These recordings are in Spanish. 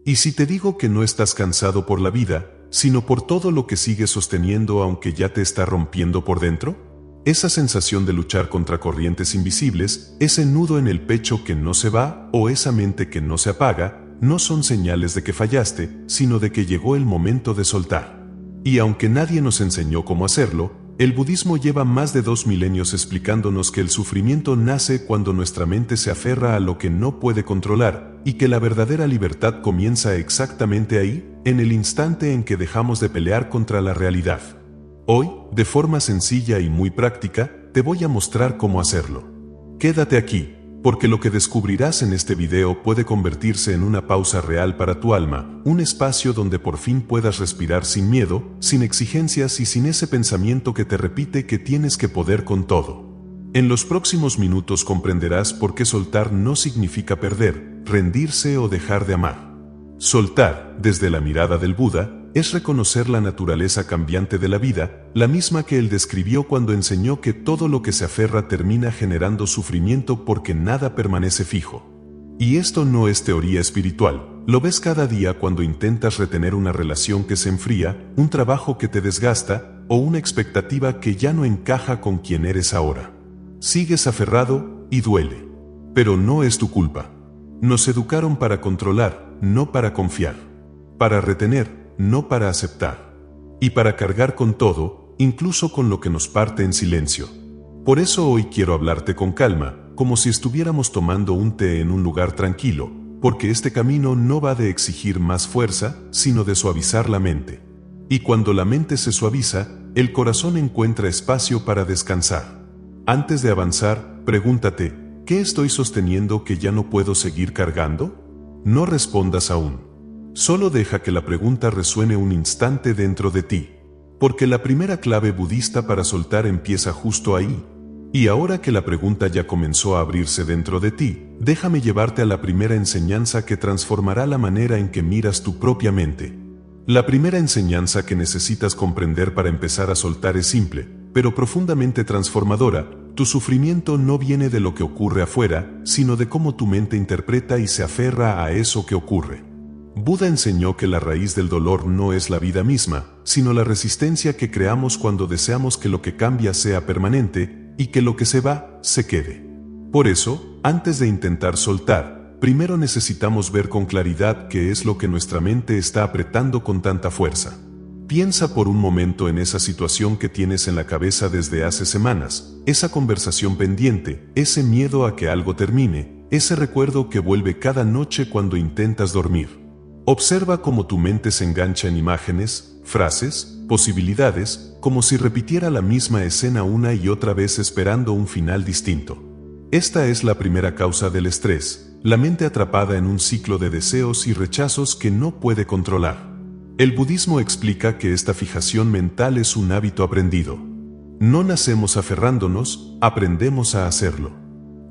Y si te digo que no estás cansado por la vida, sino por todo lo que sigues sosteniendo aunque ya te está rompiendo por dentro? Esa sensación de luchar contra corrientes invisibles, ese nudo en el pecho que no se va o esa mente que no se apaga, no son señales de que fallaste, sino de que llegó el momento de soltar. Y aunque nadie nos enseñó cómo hacerlo, el budismo lleva más de 2 milenios explicándonos que el sufrimiento nace cuando nuestra mente se aferra a lo que no puede controlar, y que la verdadera libertad comienza exactamente ahí, en el instante en que dejamos de pelear contra la realidad. Hoy, de forma sencilla y muy práctica, te voy a mostrar cómo hacerlo. Quédate aquí, porque lo que descubrirás en este video puede convertirse en una pausa real para tu alma, un espacio donde por fin puedas respirar sin miedo, sin exigencias y sin ese pensamiento que te repite que tienes que poder con todo. En los próximos minutos comprenderás por qué soltar no significa perder, rendirse o dejar de amar. Soltar, desde la mirada del Buda, es reconocer la naturaleza cambiante de la vida, la misma que él describió cuando enseñó que todo lo que se aferra termina generando sufrimiento porque nada permanece fijo. Y esto no es teoría espiritual, lo ves cada día cuando intentas retener una relación que se enfría, un trabajo que te desgasta, o una expectativa que ya no encaja con quien eres ahora. Sigues aferrado y duele. Pero no es tu culpa. Nos educaron para controlar, no para confiar. Para retener, no para aceptar. Y para cargar con todo, incluso con lo que nos parte en silencio. Por eso hoy quiero hablarte con calma, como si estuviéramos tomando un té en un lugar tranquilo, porque este camino no va de exigir más fuerza, sino de suavizar la mente. Y cuando la mente se suaviza, el corazón encuentra espacio para descansar. Antes de avanzar, pregúntate, ¿qué estoy sosteniendo que ya no puedo seguir cargando? No respondas aún. Solo deja que la pregunta resuene un instante dentro de ti. Porque la primera clave budista para soltar empieza justo ahí. Y ahora que la pregunta ya comenzó a abrirse dentro de ti, déjame llevarte a la primera enseñanza que transformará la manera en que miras tu propia mente. La primera enseñanza que necesitas comprender para empezar a soltar es simple, pero profundamente transformadora. Tu sufrimiento no viene de lo que ocurre afuera, sino de cómo tu mente interpreta y se aferra a eso que ocurre. Buda enseñó que la raíz del dolor no es la vida misma, sino la resistencia que creamos cuando deseamos que lo que cambia sea permanente y que lo que se va, se quede. Por eso, antes de intentar soltar, primero necesitamos ver con claridad qué es lo que nuestra mente está apretando con tanta fuerza. Piensa por un momento en esa situación que tienes en la cabeza desde hace semanas, esa conversación pendiente, ese miedo a que algo termine, ese recuerdo que vuelve cada noche cuando intentas dormir. Observa cómo tu mente se engancha en imágenes, frases, posibilidades, como si repitiera la misma escena una y otra vez esperando un final distinto. Esta es la primera causa del estrés, la mente atrapada en un ciclo de deseos y rechazos que no puede controlar. El budismo explica que esta fijación mental es un hábito aprendido. No nacemos aferrándonos, aprendemos a hacerlo.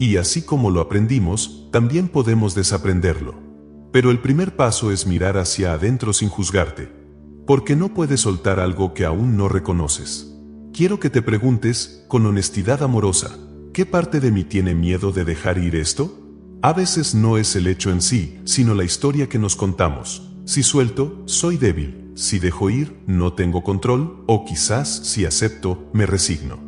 Y así como lo aprendimos, también podemos desaprenderlo. Pero el primer paso es mirar hacia adentro sin juzgarte. Porque no puedes soltar algo que aún no reconoces. Quiero que te preguntes, con honestidad amorosa, ¿qué parte de mí tiene miedo de dejar ir esto? A veces no es el hecho en sí, sino la historia que nos contamos. Si suelto, soy débil. Si dejo ir, no tengo control, o quizás, si acepto, me resigno.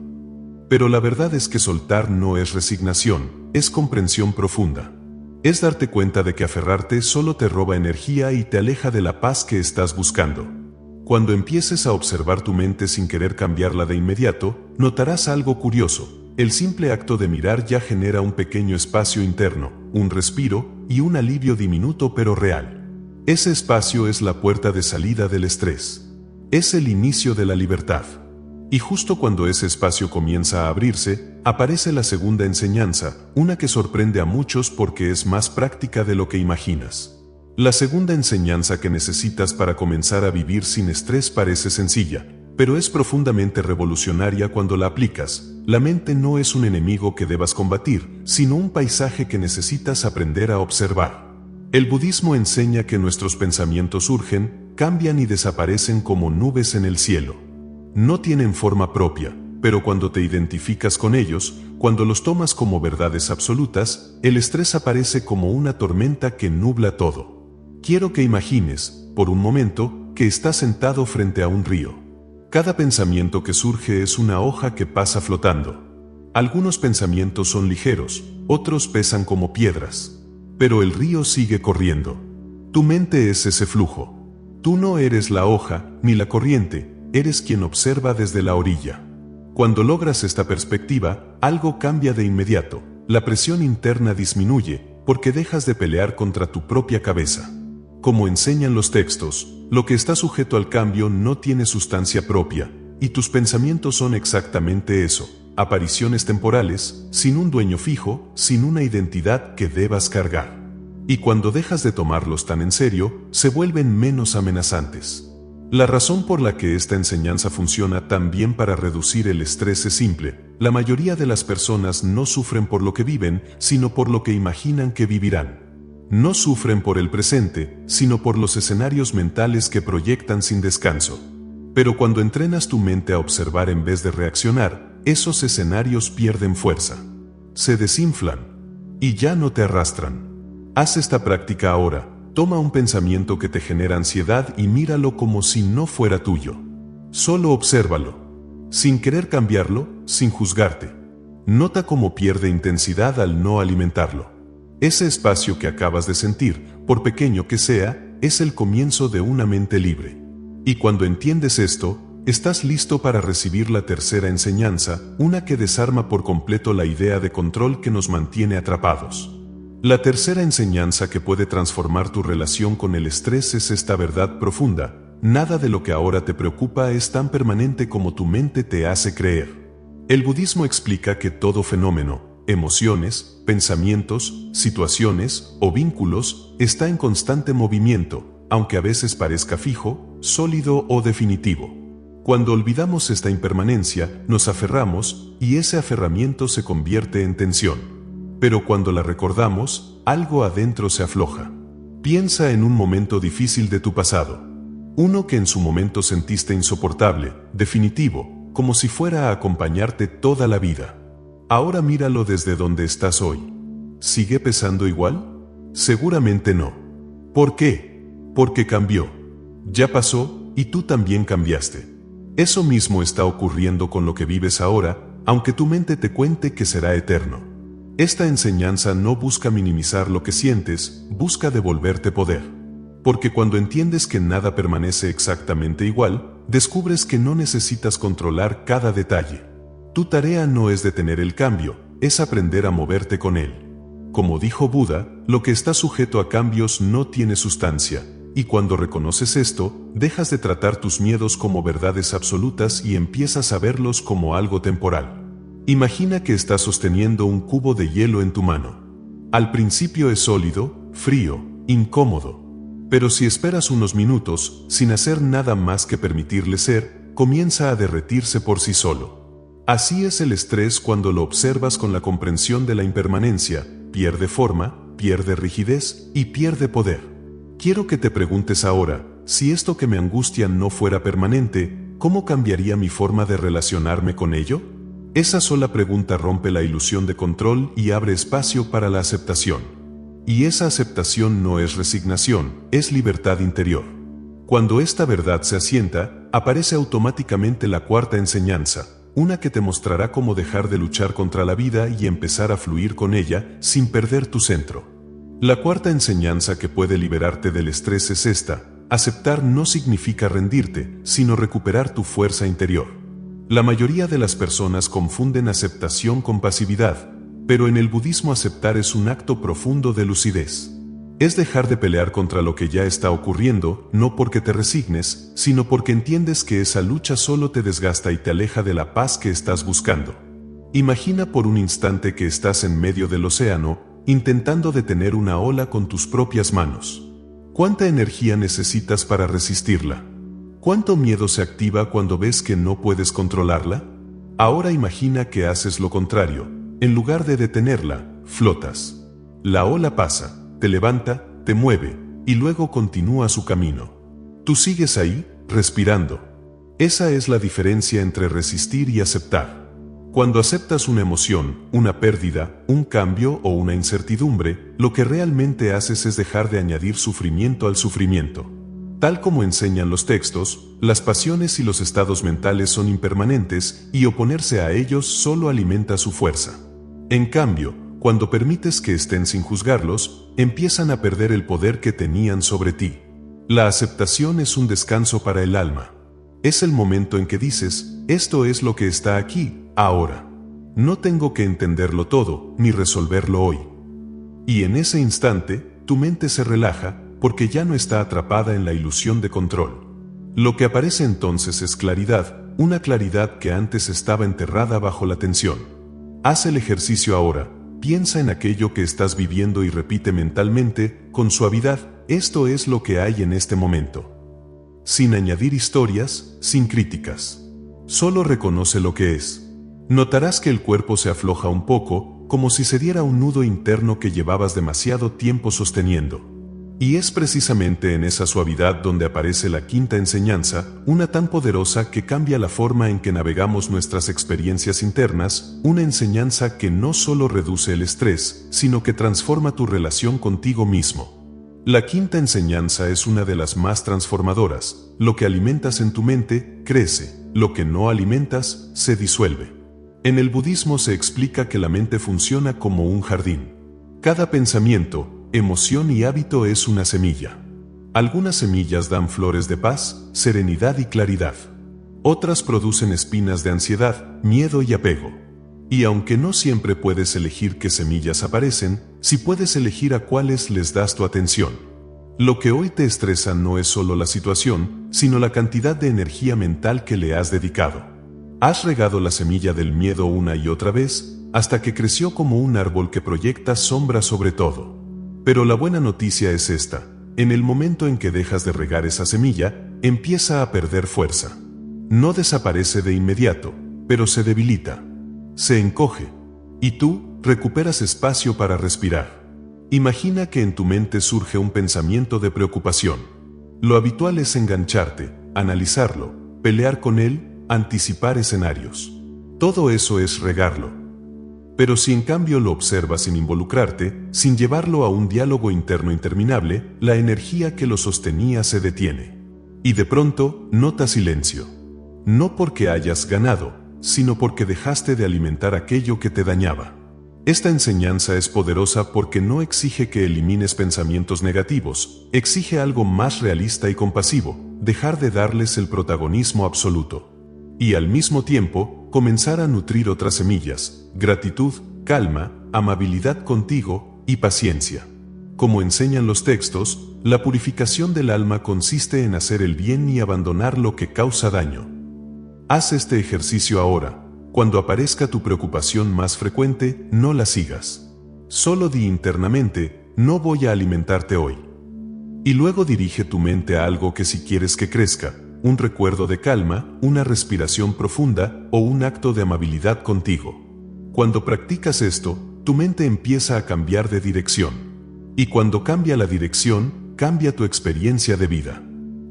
Pero la verdad es que soltar no es resignación, es comprensión profunda. Es darte cuenta de que aferrarte solo te roba energía y te aleja de la paz que estás buscando. Cuando empieces a observar tu mente sin querer cambiarla de inmediato, notarás algo curioso. El simple acto de mirar ya genera un pequeño espacio interno, un respiro y un alivio diminuto pero real. Ese espacio es la puerta de salida del estrés. Es el inicio de la libertad. Y justo cuando ese espacio comienza a abrirse, aparece la segunda enseñanza, una que sorprende a muchos porque es más práctica de lo que imaginas. La segunda enseñanza que necesitas para comenzar a vivir sin estrés parece sencilla, pero es profundamente revolucionaria cuando la aplicas. La mente no es un enemigo que debas combatir, sino un paisaje que necesitas aprender a observar. El budismo enseña que nuestros pensamientos surgen, cambian y desaparecen como nubes en el cielo. No tienen forma propia, pero cuando te identificas con ellos, cuando los tomas como verdades absolutas, el estrés aparece como una tormenta que nubla todo. Quiero que imagines, por un momento, que estás sentado frente a un río. Cada pensamiento que surge es una hoja que pasa flotando. Algunos pensamientos son ligeros, otros pesan como piedras. Pero el río sigue corriendo. Tu mente es ese flujo. Tú no eres la hoja, ni la corriente, eres quien observa desde la orilla. Cuando logras esta perspectiva, algo cambia de inmediato. La presión interna disminuye, porque dejas de pelear contra tu propia cabeza. Como enseñan los textos, lo que está sujeto al cambio no tiene sustancia propia, y tus pensamientos son exactamente eso, apariciones temporales, sin un dueño fijo, sin una identidad que debas cargar. Y cuando dejas de tomarlos tan en serio, se vuelven menos amenazantes. La razón por la que esta enseñanza funciona tan bien para reducir el estrés es simple. La mayoría de las personas no sufren por lo que viven, sino por lo que imaginan que vivirán. No sufren por el presente, sino por los escenarios mentales que proyectan sin descanso. Pero cuando entrenas tu mente a observar en vez de reaccionar, esos escenarios pierden fuerza. Se desinflan. Y ya no te arrastran. Haz esta práctica ahora. Toma un pensamiento que te genera ansiedad y míralo como si no fuera tuyo. Solo obsérvalo. Sin querer cambiarlo, sin juzgarte. Nota cómo pierde intensidad al no alimentarlo. Ese espacio que acabas de sentir, por pequeño que sea, es el comienzo de una mente libre. Y cuando entiendes esto, estás listo para recibir la tercera enseñanza, una que desarma por completo la idea de control que nos mantiene atrapados. La tercera enseñanza que puede transformar tu relación con el estrés es esta verdad profunda: nada de lo que ahora te preocupa es tan permanente como tu mente te hace creer. El budismo explica que todo fenómeno, emociones, pensamientos, situaciones o vínculos está en constante movimiento, aunque a veces parezca fijo, sólido o definitivo. Cuando olvidamos esta impermanencia, nos aferramos y ese aferramiento se convierte en tensión. Pero cuando la recordamos, algo adentro se afloja. Piensa en un momento difícil de tu pasado. Uno que en su momento sentiste insoportable, definitivo, como si fuera a acompañarte toda la vida. Ahora míralo desde donde estás hoy. ¿Sigue pesando igual? Seguramente no. ¿Por qué? Porque cambió. Ya pasó, y tú también cambiaste. Eso mismo está ocurriendo con lo que vives ahora, aunque tu mente te cuente que será eterno. Esta enseñanza no busca minimizar lo que sientes, busca devolverte poder. Porque cuando entiendes que nada permanece exactamente igual, descubres que no necesitas controlar cada detalle. Tu tarea no es detener el cambio, es aprender a moverte con él. Como dijo Buda, lo que está sujeto a cambios no tiene sustancia, y cuando reconoces esto, dejas de tratar tus miedos como verdades absolutas y empiezas a verlos como algo temporal. Imagina que estás sosteniendo un cubo de hielo en tu mano. Al principio es sólido, frío, incómodo. Pero si esperas unos minutos, sin hacer nada más que permitirle ser, comienza a derretirse por sí solo. Así es el estrés cuando lo observas con la comprensión de la impermanencia: pierde forma, pierde rigidez y pierde poder. Quiero que te preguntes ahora: si esto que me angustia no fuera permanente, ¿cómo cambiaría mi forma de relacionarme con ello? Esa sola pregunta rompe la ilusión de control y abre espacio para la aceptación. Y esa aceptación no es resignación, es libertad interior. Cuando esta verdad se asienta, aparece automáticamente la cuarta enseñanza, una que te mostrará cómo dejar de luchar contra la vida y empezar a fluir con ella sin perder tu centro. La cuarta enseñanza que puede liberarte del estrés es esta: aceptar no significa rendirte, sino recuperar tu fuerza interior. La mayoría de las personas confunden aceptación con pasividad, pero en el budismo aceptar es un acto profundo de lucidez. Es dejar de pelear contra lo que ya está ocurriendo, no porque te resignes, sino porque entiendes que esa lucha solo te desgasta y te aleja de la paz que estás buscando. Imagina por un instante que estás en medio del océano, intentando detener una ola con tus propias manos. ¿Cuánta energía necesitas para resistirla? ¿Cuánto miedo se activa cuando ves que no puedes controlarla? Ahora imagina que haces lo contrario. En lugar de detenerla, flotas. La ola pasa, te levanta, te mueve, y luego continúa su camino. Tú sigues ahí, respirando. Esa es la diferencia entre resistir y aceptar. Cuando aceptas una emoción, una pérdida, un cambio o una incertidumbre, lo que realmente haces es dejar de añadir sufrimiento al sufrimiento. Tal como enseñan los textos, las pasiones y los estados mentales son impermanentes y oponerse a ellos solo alimenta su fuerza. En cambio, cuando permites que estén sin juzgarlos, empiezan a perder el poder que tenían sobre ti. La aceptación es un descanso para el alma. Es el momento en que dices, esto es lo que está aquí, ahora. No tengo que entenderlo todo, ni resolverlo hoy. Y en ese instante, tu mente se relaja, porque ya no está atrapada en la ilusión de control. Lo que aparece entonces es claridad, una claridad que antes estaba enterrada bajo la tensión. Haz el ejercicio ahora, piensa en aquello que estás viviendo y repite mentalmente, con suavidad, esto es lo que hay en este momento. Sin añadir historias, sin críticas. Solo reconoce lo que es. Notarás que el cuerpo se afloja un poco, como si se diera un nudo interno que llevabas demasiado tiempo sosteniendo. Y es precisamente en esa suavidad donde aparece la quinta enseñanza, una tan poderosa que cambia la forma en que navegamos nuestras experiencias internas, una enseñanza que no solo reduce el estrés, sino que transforma tu relación contigo mismo. La quinta enseñanza es una de las más transformadoras. Lo que alimentas en tu mente, crece. Lo que no alimentas, se disuelve. En el budismo se explica que la mente funciona como un jardín. Cada pensamiento, emoción y hábito es una semilla. Algunas semillas dan flores de paz, serenidad y claridad. Otras producen espinas de ansiedad, miedo y apego. Y aunque no siempre puedes elegir qué semillas aparecen, sí puedes elegir a cuáles les das tu atención. Lo que hoy te estresa no es solo la situación, sino la cantidad de energía mental que le has dedicado. Has regado la semilla del miedo una y otra vez, hasta que creció como un árbol que proyecta sombra sobre todo. Pero la buena noticia es esta: en el momento en que dejas de regar esa semilla, empieza a perder fuerza. No desaparece de inmediato, pero se debilita. Se encoge. Y tú, recuperas espacio para respirar. Imagina que en tu mente surge un pensamiento de preocupación. Lo habitual es engancharte, analizarlo, pelear con él, anticipar escenarios. Todo eso es regarlo. Pero si en cambio lo observas sin involucrarte, sin llevarlo a un diálogo interno interminable, la energía que lo sostenía se detiene. Y de pronto, notas silencio. No porque hayas ganado, sino porque dejaste de alimentar aquello que te dañaba. Esta enseñanza es poderosa porque no exige que elimines pensamientos negativos, exige algo más realista y compasivo, dejar de darles el protagonismo absoluto. Y al mismo tiempo, comenzar a nutrir otras semillas: gratitud, calma, amabilidad contigo y paciencia. Como enseñan los textos, la purificación del alma consiste en hacer el bien y abandonar lo que causa daño. Haz este ejercicio ahora. Cuando aparezca tu preocupación más frecuente, no la sigas. Solo di internamente, no voy a alimentarte hoy. Y luego dirige tu mente a algo que si quieres que crezca, un recuerdo de calma, una respiración profunda o un acto de amabilidad contigo. Cuando practicas esto, tu mente empieza a cambiar de dirección. Y cuando cambia la dirección, cambia tu experiencia de vida.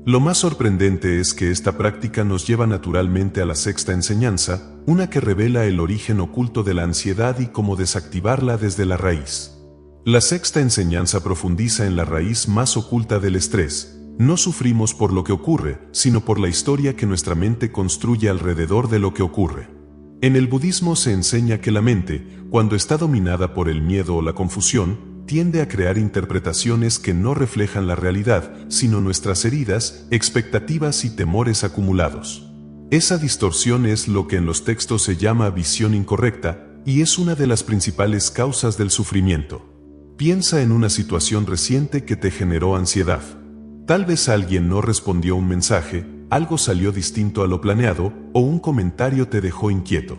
Lo más sorprendente es que esta práctica nos lleva naturalmente a la sexta enseñanza, una que revela el origen oculto de la ansiedad y cómo desactivarla desde la raíz. La sexta enseñanza profundiza en la raíz más oculta del estrés. No sufrimos por lo que ocurre, sino por la historia que nuestra mente construye alrededor de lo que ocurre. En el budismo se enseña que la mente, cuando está dominada por el miedo o la confusión, tiende a crear interpretaciones que no reflejan la realidad, sino nuestras heridas, expectativas y temores acumulados. Esa distorsión es lo que en los textos se llama visión incorrecta, y es una de las principales causas del sufrimiento. Piensa en una situación reciente que te generó ansiedad. Tal vez alguien no respondió un mensaje, algo salió distinto a lo planeado, o un comentario te dejó inquieto.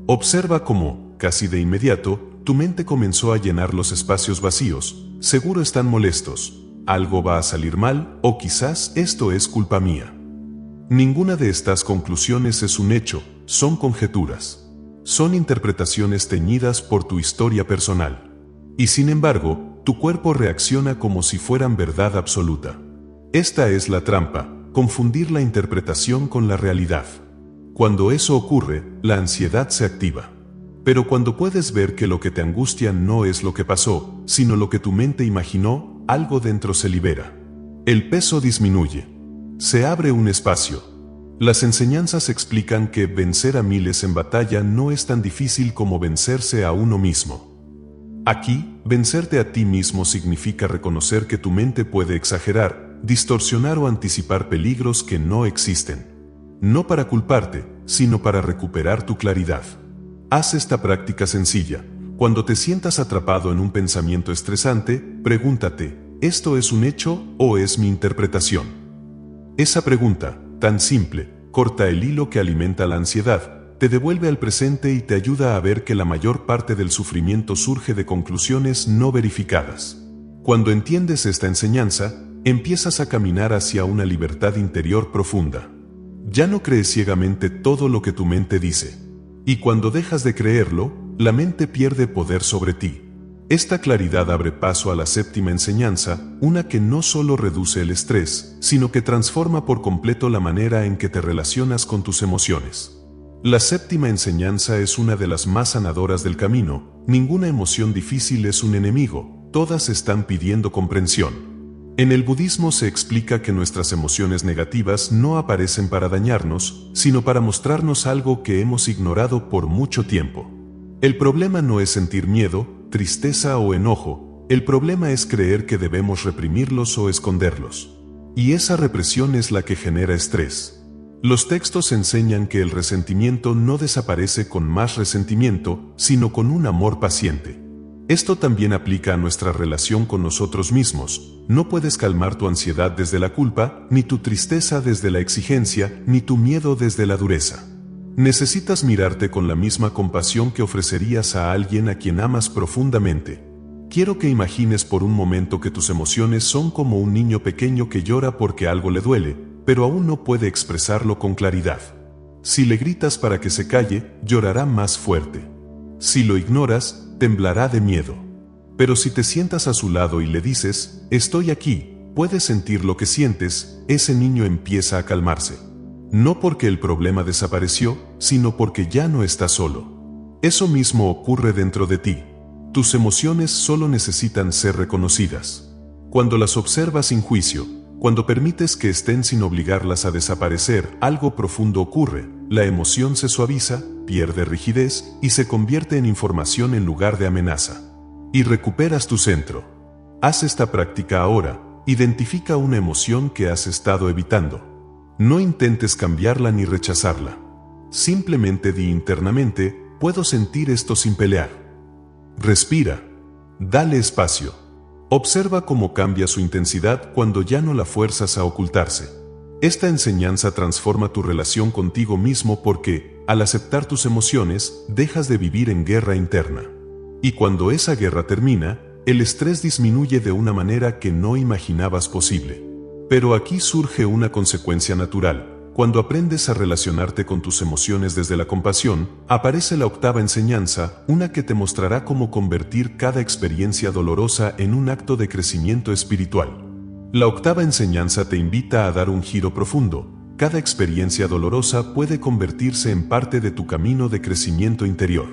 Observa cómo, casi de inmediato, tu mente comenzó a llenar los espacios vacíos. Seguro están molestos, algo va a salir mal, o quizás esto es culpa mía. Ninguna de estas conclusiones es un hecho, son conjeturas. Son interpretaciones teñidas por tu historia personal. Y sin embargo, tu cuerpo reacciona como si fueran verdad absoluta. Esta es la trampa, confundir la interpretación con la realidad. Cuando eso ocurre, la ansiedad se activa. Pero cuando puedes ver que lo que te angustia no es lo que pasó, sino lo que tu mente imaginó, algo dentro se libera. El peso disminuye. Se abre un espacio. Las enseñanzas explican que vencer a miles en batalla no es tan difícil como vencerse a uno mismo. Aquí, vencerte a ti mismo significa reconocer que tu mente puede exagerar, distorsionar o anticipar peligros que no existen. No para culparte, sino para recuperar tu claridad. Haz esta práctica sencilla. Cuando te sientas atrapado en un pensamiento estresante, pregúntate, ¿esto es un hecho o es mi interpretación? Esa pregunta, tan simple, corta el hilo que alimenta la ansiedad, te devuelve al presente y te ayuda a ver que la mayor parte del sufrimiento surge de conclusiones no verificadas. Cuando entiendes esta enseñanza, empiezas a caminar hacia una libertad interior profunda. Ya no crees ciegamente todo lo que tu mente dice. Y cuando dejas de creerlo, la mente pierde poder sobre ti. Esta claridad abre paso a la séptima enseñanza, una que no solo reduce el estrés, sino que transforma por completo la manera en que te relacionas con tus emociones. La séptima enseñanza es una de las más sanadoras del camino. Ninguna emoción difícil es un enemigo, todas están pidiendo comprensión. En el budismo se explica que nuestras emociones negativas no aparecen para dañarnos, sino para mostrarnos algo que hemos ignorado por mucho tiempo. El problema no es sentir miedo, tristeza o enojo, el problema es creer que debemos reprimirlos o esconderlos. Y esa represión es la que genera estrés. Los textos enseñan que el resentimiento no desaparece con más resentimiento, sino con un amor paciente. Esto también aplica a nuestra relación con nosotros mismos. No puedes calmar tu ansiedad desde la culpa, ni tu tristeza desde la exigencia, ni tu miedo desde la dureza. Necesitas mirarte con la misma compasión que ofrecerías a alguien a quien amas profundamente. Quiero que imagines por un momento que tus emociones son como un niño pequeño que llora porque algo le duele, pero aún no puede expresarlo con claridad. Si le gritas para que se calle, llorará más fuerte. Si lo ignoras, temblará de miedo. Pero si te sientas a su lado y le dices, estoy aquí, puedes sentir lo que sientes, ese niño empieza a calmarse. No porque el problema desapareció, sino porque ya no está solo. Eso mismo ocurre dentro de ti. Tus emociones solo necesitan ser reconocidas. Cuando las observas sin juicio, cuando permites que estén sin obligarlas a desaparecer, algo profundo ocurre, la emoción se suaviza, pierde rigidez y se convierte en información en lugar de amenaza. Y recuperas tu centro. Haz esta práctica ahora, identifica una emoción que has estado evitando. No intentes cambiarla ni rechazarla. Simplemente di internamente, puedo sentir esto sin pelear. Respira. Dale espacio. Observa cómo cambia su intensidad cuando ya no la fuerzas a ocultarse. Esta enseñanza transforma tu relación contigo mismo porque, al aceptar tus emociones, dejas de vivir en guerra interna. Y cuando esa guerra termina, el estrés disminuye de una manera que no imaginabas posible. Pero aquí surge una consecuencia natural. Cuando aprendes a relacionarte con tus emociones desde la compasión, aparece la octava enseñanza, una que te mostrará cómo convertir cada experiencia dolorosa en un acto de crecimiento espiritual. La octava enseñanza te invita a dar un giro profundo. Cada experiencia dolorosa puede convertirse en parte de tu camino de crecimiento interior.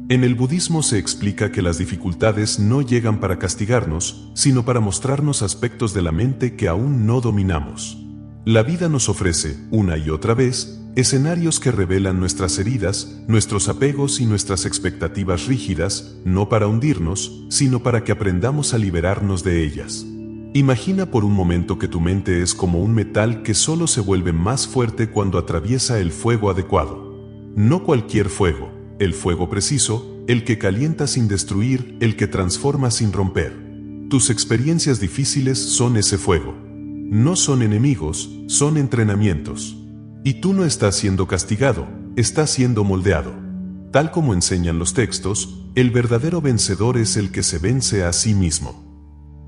En el budismo se explica que las dificultades no llegan para castigarnos, sino para mostrarnos aspectos de la mente que aún no dominamos. La vida nos ofrece, una y otra vez, escenarios que revelan nuestras heridas, nuestros apegos y nuestras expectativas rígidas, no para hundirnos, sino para que aprendamos a liberarnos de ellas. Imagina por un momento que tu mente es como un metal que solo se vuelve más fuerte cuando atraviesa el fuego adecuado. No cualquier fuego, el fuego preciso, el que calienta sin destruir, el que transforma sin romper. Tus experiencias difíciles son ese fuego. No son enemigos, son entrenamientos. Y tú no estás siendo castigado, estás siendo moldeado. Tal como enseñan los textos, el verdadero vencedor es el que se vence a sí mismo.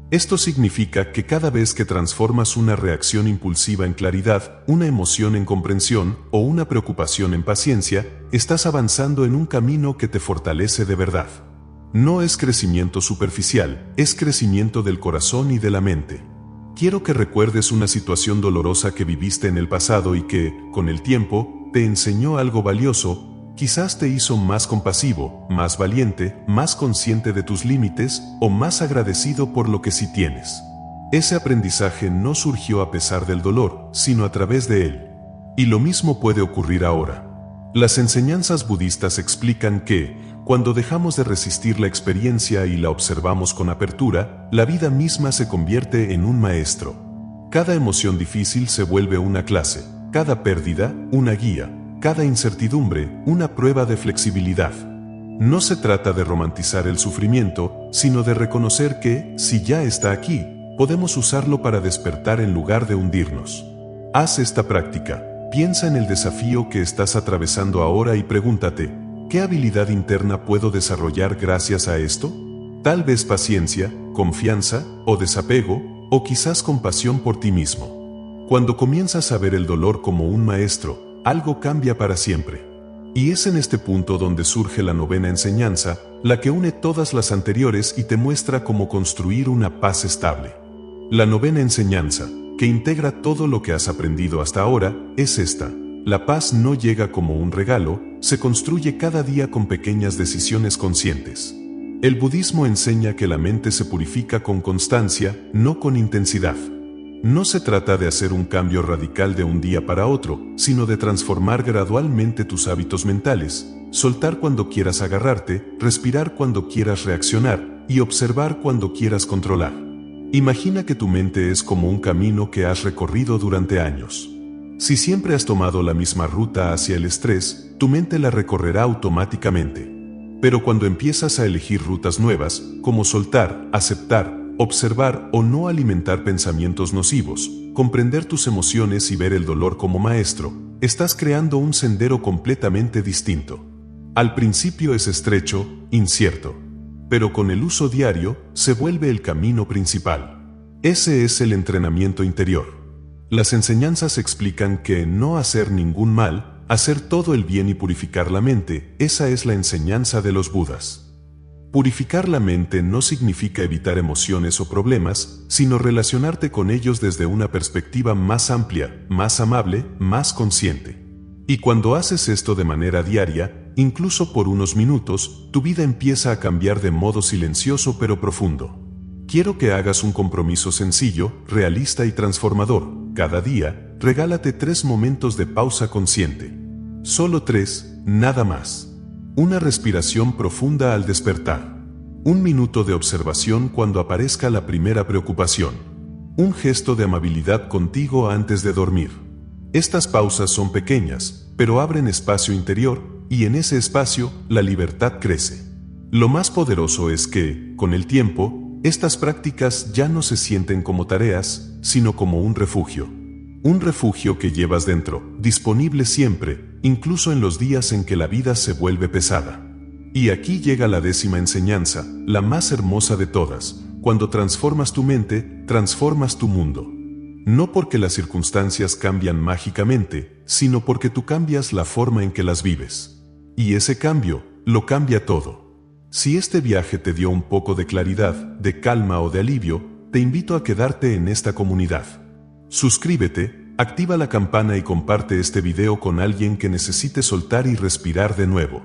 Esto significa que cada vez que transformas una reacción impulsiva en claridad, una emoción en comprensión o una preocupación en paciencia, estás avanzando en un camino que te fortalece de verdad. No es crecimiento superficial, es crecimiento del corazón y de la mente. Quiero que recuerdes una situación dolorosa que viviste en el pasado y que, con el tiempo, te enseñó algo valioso, quizás te hizo más compasivo, más valiente, más consciente de tus límites o más agradecido por lo que sí tienes. Ese aprendizaje no surgió a pesar del dolor, sino a través de él. Y lo mismo puede ocurrir ahora. Las enseñanzas budistas explican que, cuando dejamos de resistir la experiencia y la observamos con apertura, la vida misma se convierte en un maestro. Cada emoción difícil se vuelve una clase, cada pérdida, una guía, cada incertidumbre, una prueba de flexibilidad. No se trata de romantizar el sufrimiento, sino de reconocer que, si ya está aquí, podemos usarlo para despertar en lugar de hundirnos. Haz esta práctica. Piensa en el desafío que estás atravesando ahora y pregúntate, ¿qué habilidad interna puedo desarrollar gracias a esto? Tal vez paciencia, confianza o desapego, o quizás compasión por ti mismo. Cuando comienzas a ver el dolor como un maestro, algo cambia para siempre. Y es en este punto donde surge la novena enseñanza, la que une todas las anteriores y te muestra cómo construir una paz estable. La novena enseñanza, que integra todo lo que has aprendido hasta ahora, es esta. La paz no llega como un regalo, se construye cada día con pequeñas decisiones conscientes. El budismo enseña que la mente se purifica con constancia, no con intensidad. No se trata de hacer un cambio radical de un día para otro, sino de transformar gradualmente tus hábitos mentales, soltar cuando quieras agarrarte, respirar cuando quieras reaccionar y observar cuando quieras controlar. Imagina que tu mente es como un camino que has recorrido durante años. Si siempre has tomado la misma ruta hacia el estrés, tu mente la recorrerá automáticamente. Pero cuando empiezas a elegir rutas nuevas, como soltar, aceptar, observar o no alimentar pensamientos nocivos, comprender tus emociones y ver el dolor como maestro, estás creando un sendero completamente distinto. Al principio es estrecho, incierto. Pero con el uso diario, se vuelve el camino principal. Ese es el entrenamiento interior. Las enseñanzas explican que no hacer ningún mal, hacer todo el bien y purificar la mente, esa es la enseñanza de los Budas. Purificar la mente no significa evitar emociones o problemas, sino relacionarte con ellos desde una perspectiva más amplia, más amable, más consciente. Y cuando haces esto de manera diaria, incluso por unos minutos, tu vida empieza a cambiar de modo silencioso pero profundo. Quiero que hagas un compromiso sencillo, realista y transformador. Cada día, regálate 3 momentos de pausa consciente. Solo 3, nada más. Una respiración profunda al despertar. 1 minuto de observación cuando aparezca la primera preocupación. Un gesto de amabilidad contigo antes de dormir. Estas pausas son pequeñas, pero abren espacio interior, y en ese espacio, la libertad crece. Lo más poderoso es que, con el tiempo, estas prácticas ya no se sienten como tareas, sino como un refugio. Un refugio que llevas dentro, disponible siempre, incluso en los días en que la vida se vuelve pesada. Y aquí llega la 10ª enseñanza, la más hermosa de todas. Cuando transformas tu mente, transformas tu mundo. No porque las circunstancias cambian mágicamente, sino porque tú cambias la forma en que las vives. Y ese cambio, lo cambia todo. Si este viaje te dio un poco de claridad, de calma o de alivio, te invito a quedarte en esta comunidad. Suscríbete, activa la campana y comparte este video con alguien que necesite soltar y respirar de nuevo.